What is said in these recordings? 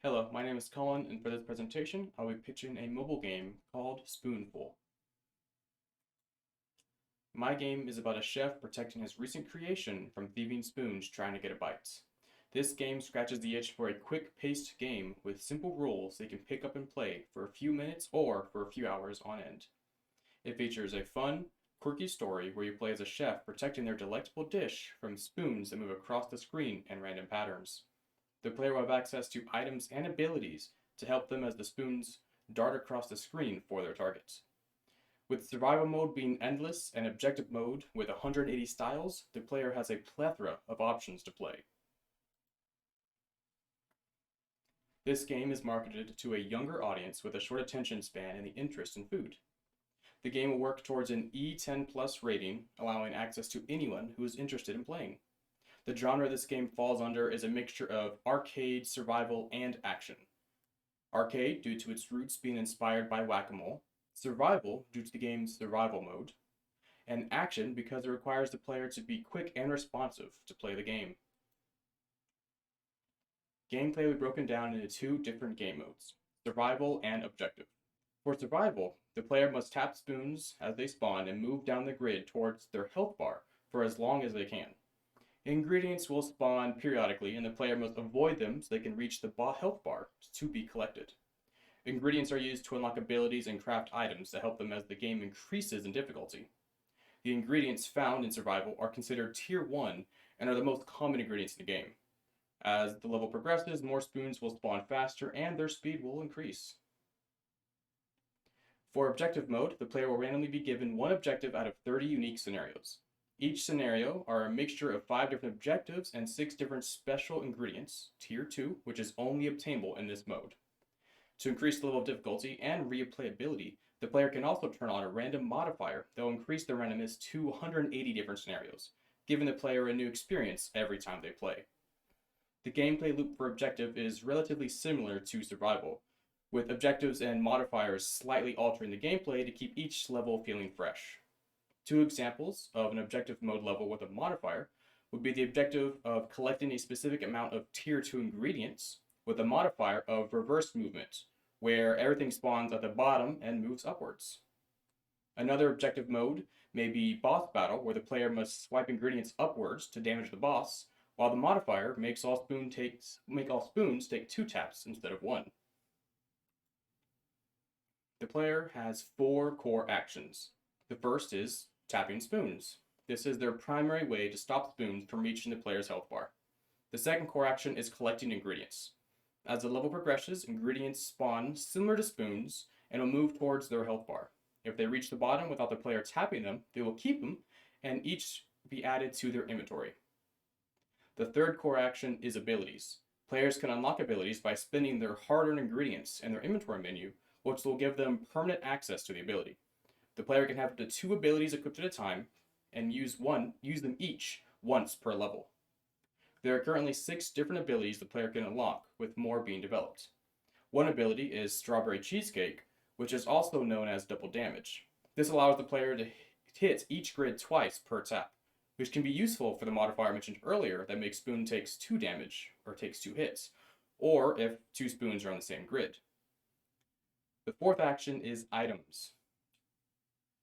Hello, my name is Colin, and for this presentation, I'll be pitching a mobile game called Spoonful. My game is about a chef protecting his recent creation from thieving spoons trying to get a bite. This game scratches the itch for a quick-paced game with simple rules they can pick up and play for a few minutes or for a few hours on end. It features a fun, quirky story where you play as a chef protecting their delectable dish from spoons that move across the screen in random patterns. The player will have access to items and abilities to help them as the spoons dart across the screen for their targets. With survival mode being endless and objective mode with 180 styles, the player has a plethora of options to play. This game is marketed to a younger audience with a short attention span and the interest in food. The game will work towards an E10 plus rating, allowing access to anyone who is interested in playing. The genre this game falls under is a mixture of arcade, survival, and action. Arcade, due to its roots being inspired by Whack-A-Mole, survival, due to the game's survival mode, and action because it requires the player to be quick and responsive to play the game. Gameplay will be broken down into two different game modes, survival and objective. For survival, the player must tap spoons as they spawn and move down the grid towards their health bar for as long as they can. Ingredients will spawn periodically, and the player must avoid them so they can reach the health bar to be collected. Ingredients are used to unlock abilities and craft items that help them as the game increases in difficulty. The ingredients found in survival are considered tier 1 and are the most common ingredients in the game. As the level progresses, more spoons will spawn faster and their speed will increase. For objective mode, the player will randomly be given one objective out of 30 unique scenarios. Each scenario are a mixture of 5 different objectives and 6 different special ingredients, tier 2, which is only obtainable in this mode. To increase the level of difficulty and replayability, the player can also turn on a random modifier that will increase the randomness to 180 different scenarios, giving the player a new experience every time they play. The gameplay loop for objective is relatively similar to survival, with objectives and modifiers slightly altering the gameplay to keep each level feeling fresh. Two examples of an objective mode level with a modifier would be the objective of collecting a specific amount of tier 2 ingredients with a modifier of reverse movement, where everything spawns at the bottom and moves upwards. Another objective mode may be boss battle, where the player must swipe ingredients upwards to damage the boss, while the modifier makes all spoons take 2 taps instead of 1. The player has 4 core actions. The first is tapping spoons. This is their primary way to stop spoons from reaching the player's health bar. The second core action is collecting ingredients. As the level progresses, ingredients spawn similar to spoons and will move towards their health bar. If they reach the bottom without the player tapping them, they will keep them and each be added to their inventory. The third core action is abilities. Players can unlock abilities by spending their hard-earned ingredients in their inventory menu, which will give them permanent access to the ability. The player can have up to 2 abilities equipped at a time and use them each once per level. There are currently 6 different abilities the player can unlock, with more being developed. One ability is Strawberry Cheesecake, which is also known as double damage. This allows the player to hit each grid twice per tap, which can be useful for the modifier I mentioned earlier that makes spoon takes 2 damage, or takes 2 hits, or if 2 spoons are on the same grid. The fourth action is items.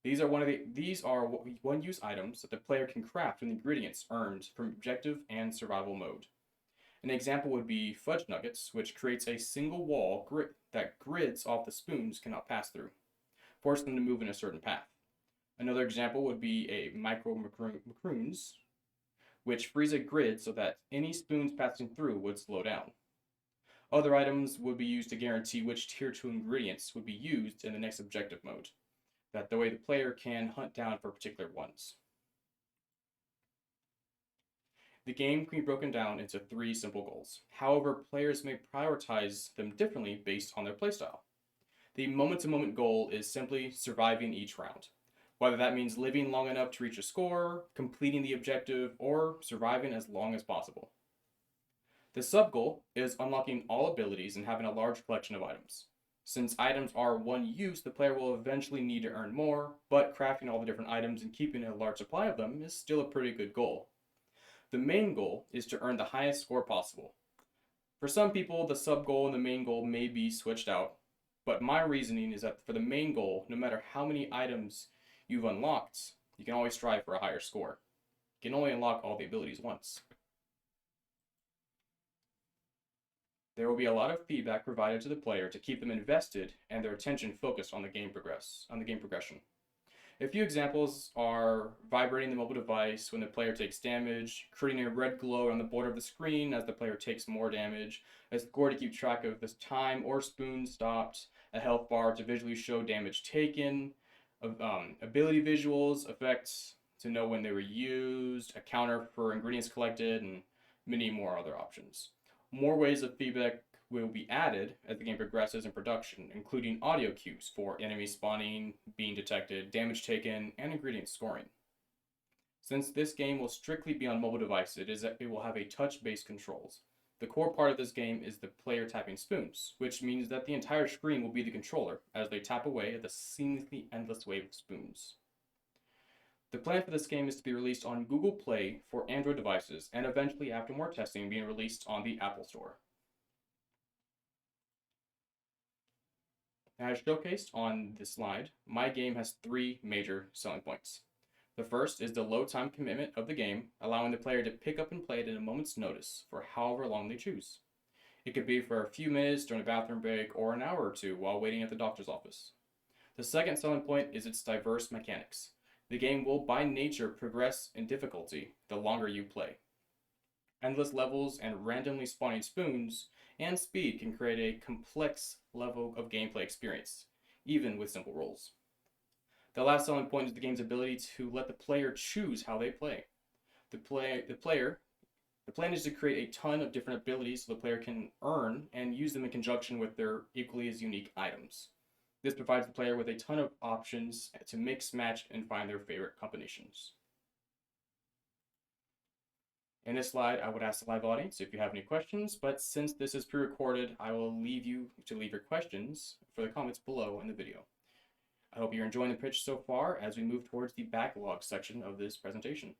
These are one-use items that the player can craft with ingredients earned from objective and survival mode. An example would be fudge nuggets, which creates a single wall that grids off the spoons cannot pass through, forcing them to move in a certain path. Another example would be a micro macaroons, which frees a grid so that any spoons passing through would slow down. Other items would be used to guarantee which tier 2 ingredients would be used in the next objective mode, that the way the player can hunt down for particular ones. The game can be broken down into 3 simple goals. However, players may prioritize them differently based on their playstyle. The moment-to-moment goal is simply surviving each round, whether that means living long enough to reach a score, completing the objective, or surviving as long as possible. The sub-goal is unlocking all abilities and having a large collection of items. Since items are one use, the player will eventually need to earn more, but crafting all the different items and keeping a large supply of them is still a pretty good goal. The main goal is to earn the highest score possible. For some people, the sub goal and the main goal may be switched out, but my reasoning is that for the main goal, no matter how many items you've unlocked, you can always strive for a higher score. You can only unlock all the abilities once. There will be a lot of feedback provided to the player to keep them invested and their attention focused on the game progression. A few examples are vibrating the mobile device when the player takes damage, creating a red glow on the border of the screen as the player takes more damage, a score to keep track of the time or spoon stopped, a health bar to visually show damage taken, ability visuals, effects to know when they were used, a counter for ingredients collected, and many more other options. More ways of feedback will be added as the game progresses in production, including audio cues for enemy spawning, being detected, damage taken, and ingredient scoring. Since this game will strictly be on mobile devices, it will have a touch-based controls. The core part of this game is the player tapping spoons, which means that the entire screen will be the controller as they tap away at the seamlessly endless wave of spoons. The plan for this game is to be released on Google Play for Android devices, and eventually, after more testing, being released on the Apple Store. As showcased on this slide, my game has 3 major selling points. The first is the low time commitment of the game, allowing the player to pick up and play it at a moment's notice for however long they choose. It could be for a few minutes during a bathroom break or an hour or two while waiting at the doctor's office. The second selling point is its diverse mechanics. The game will by nature progress in difficulty the longer you play. Endless levels and randomly spawning spoons and speed can create a complex level of gameplay experience, even with simple roles. The last selling point is the game's ability to let the player choose how they play. The plan is to create a ton of different abilities so the player can earn and use them in conjunction with their equally as unique items. This provides the player with a ton of options to mix, match, and find their favorite combinations. In this slide, I would ask the live audience if you have any questions, but since this is pre-recorded, I will leave you to leave your questions for the comments below in the video. I hope you're enjoying the pitch so far as we move towards the backlog section of this presentation.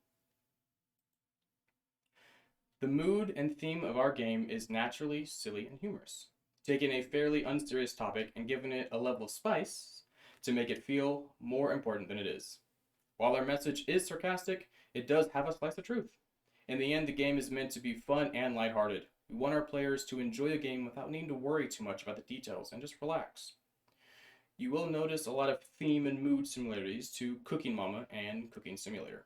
The mood and theme of our game is naturally silly and humorous, taking a fairly unserious topic and giving it a level of spice to make it feel more important than it is. While our message is sarcastic, it does have a slice of truth. In the end, the game is meant to be fun and lighthearted. We want our players to enjoy the game without needing to worry too much about the details and just relax. You will notice a lot of theme and mood similarities to Cooking Mama and Cooking Simulator.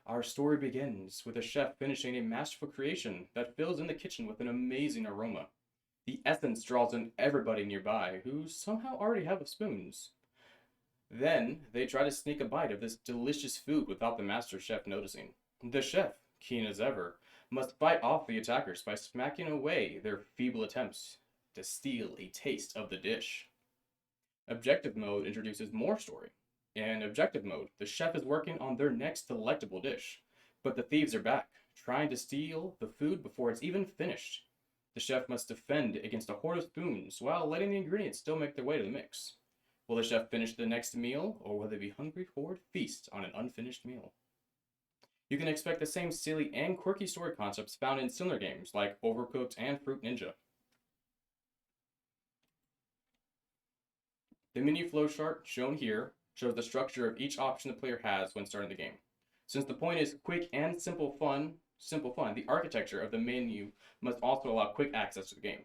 Our story begins with a chef finishing a masterful creation that fills in the kitchen with an amazing aroma. The essence draws in everybody nearby who somehow already have spoons. Then, they try to sneak a bite of this delicious food without the master chef noticing. The chef, keen as ever, must fight off the attackers by smacking away their feeble attempts to steal a taste of the dish. Objective mode introduces more story. In objective mode, the chef is working on their next delectable dish, but the thieves are back, trying to steal the food before it's even finished. The chef must defend against a horde of spoons while letting the ingredients still make their way to the mix. Will the chef finish the next meal, or will they be hungry for a feast on an unfinished meal? You can expect the same silly and quirky story concepts found in similar games like Overcooked and Fruit Ninja. The menu flowchart shown here shows the structure of each option the player has when starting the game. Since the point is quick and simple fun, the architecture of the menu must also allow quick access to the game.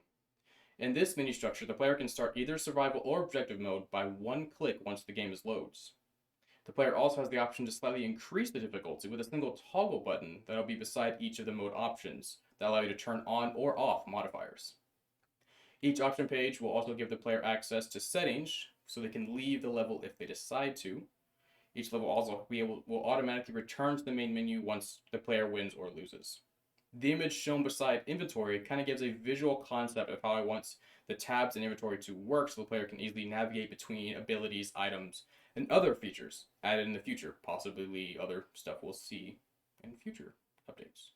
In this menu structure, the player can start either survival or objective mode by one click once the game loads. The player also has the option to slightly increase the difficulty with a single toggle button that will be beside each of the mode options that allow you to turn on or off modifiers. Each option page will also give the player access to settings so they can leave the level if they decide to. Each level also will automatically return to the main menu once the player wins or loses. The image shown beside inventory kind of gives a visual concept of how I want the tabs and inventory to work so the player can easily navigate between abilities, items, and other features added in the future, possibly other stuff we'll see in future updates.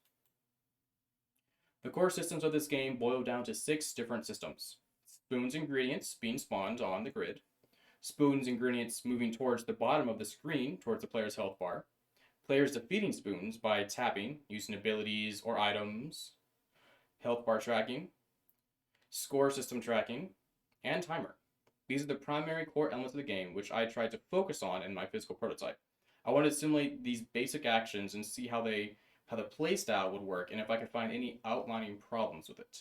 The core systems of this game boil down to 6 different systems. Spoons ingredients being spawned on the grid, spoons ingredients moving towards the bottom of the screen towards the player's health bar, Players defeating spoons by tapping, using abilities or items, health bar tracking, score system tracking, and timer. These are the primary core elements of the game, which I tried to focus on in my physical prototype. I wanted to simulate these basic actions and see how the playstyle would work and if I could find any outlining problems with it.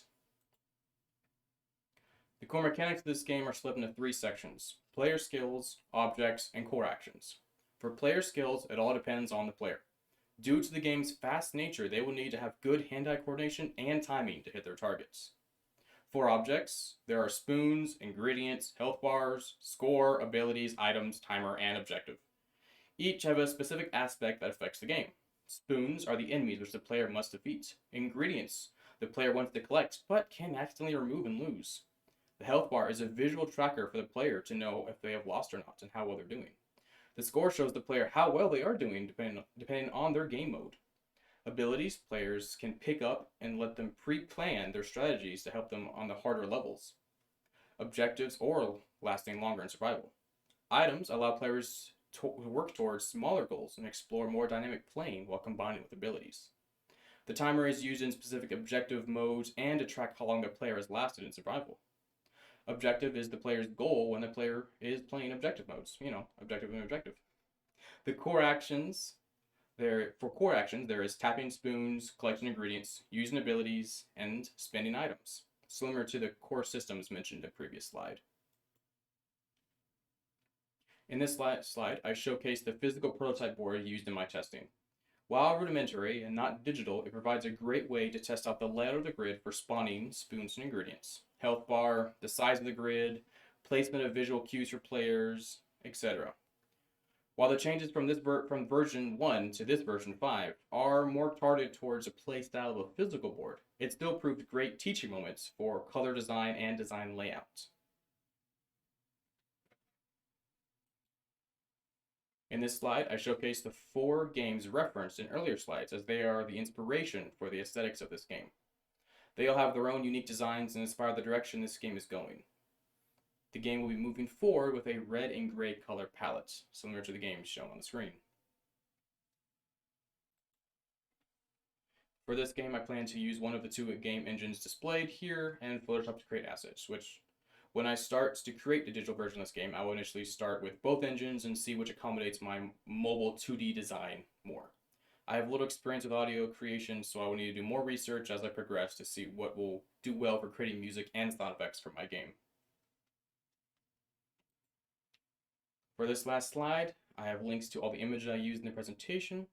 The core mechanics of this game are split into 3 sections: player skills, objects, and core actions. For player skills, it all depends on the player. Due to the game's fast nature, they will need to have good hand-eye coordination and timing to hit their targets. For objects, there are spoons, ingredients, health bars, score, abilities, items, timer, and objective. Each have a specific aspect that affects the game. Spoons are the enemies which the player must defeat. Ingredients, the player wants to collect, but can accidentally remove and lose. The health bar is a visual tracker for the player to know if they have lost or not and how well they're doing. The score shows the player how well they are doing depending on their game mode. Abilities, players can pick up and let them pre-plan their strategies to help them on the harder levels. Objectives, or lasting longer in survival. Items allow players to work towards smaller goals and explore more dynamic playing while combining with abilities. The timer is used in specific objective modes and to track how long the player has lasted in survival. Objective is the player's goal when the player is playing objective modes. Objective and objective. The core actions, there is tapping spoons, collecting ingredients, using abilities, and spending items, similar to the core systems mentioned in the previous slide. In this slide, I showcase the physical prototype board used in my testing. While rudimentary and not digital, it provides a great way to test out the layout of the grid for spawning spoons and ingredients, health bar, the size of the grid, placement of visual cues for players, etc. While the changes from version 1 to this version 5 are more targeted towards a playstyle of a physical board, it still proved great teaching moments for color design and design layout. In this slide, I showcase the 4 games referenced in earlier slides as they are the inspiration for the aesthetics of this game. They all have their own unique designs and inspire the direction this game is going. The game will be moving forward with a red and gray color palette, similar to the game shown on the screen. For this game, I plan to use one of the 2 game engines displayed here and Photoshop to create assets, which when I start to create the digital version of this game, I will initially start with both engines and see which accommodates my mobile 2D design more. I have little experience with audio creation, so I will need to do more research as I progress to see what will do well for creating music and sound effects for my game. For this last slide, I have links to all the images I used in the presentation.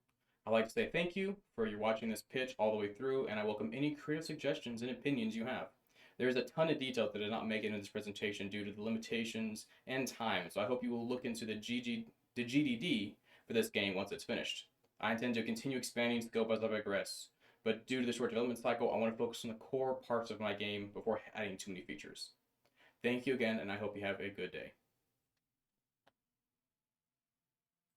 I'd like to say thank you for your watching this pitch all the way through, and I welcome any creative suggestions and opinions you have. There is a ton of detail that did not make it in this presentation due to the limitations and time, so I hope you will look into the GDD for this game once it's finished. I intend to continue expanding scope as I progress, but due to the short development cycle, I want to focus on the core parts of my game before adding too many features. Thank you again, and I hope you have a good day.